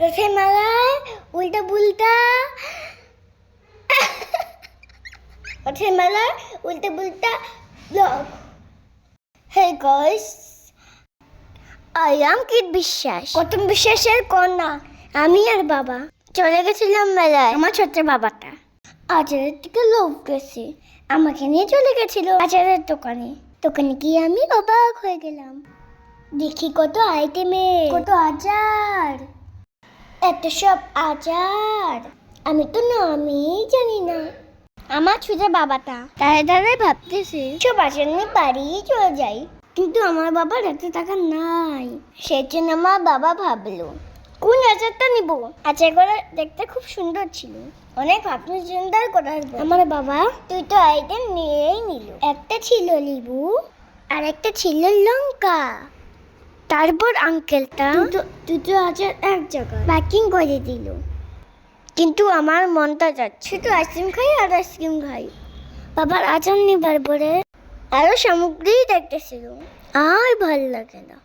রথের মেলায় উল্টা পুল্টা রথের মেলায় উল্টা পুল্টা blog. Hey guys, I am Kit Biswas, Goutam বিশ্বাসের কন্যা। আমি আর বাবা চলে গেছিলাম মেলায়। আমার ছোট্ট বাবাটা আচারের থেকে লোভ গেছে, আমাকে নিয়ে চলে গেছিল আচারের দোকানে। দোকানে গিয়ে আমি অবাক হয়ে গেলাম, দেখি কত আইটেমের, কত আচার, এত সব আচার। আমি তো নামই জানি না। আমার ছোট বাবাটা দাঁড়িয়ে ভাবতেছে সব আচার নিয়ে বাড়ি চলে যাই, কিন্তু আমার বাবার এত টাকা নাই। সেই জন্য আমার বাবা ভাবলো কোন আচারটা নিব। আচারগুলো দেখতে খুব সুন্দর ছিল, অনেক ভাবনা চিন্তার করার পর আমার বাবা দুটো আইটেম নিয়েই নিল। একটা ছিল লেবু আর একটা ছিল লঙ্কা। তারপর আঙ্কেলটা দুটো আচার এক জায়গায় প্যাকিং করে দিল। কিন্তু আমার মনটা যাচ্ছে তো আইসক্রিম খাই আর আইসক্রিম খাই। বাবার আচার নিবার পরে আরো সামগ্রী দেখতেছিল, আর ভাল লাগে না।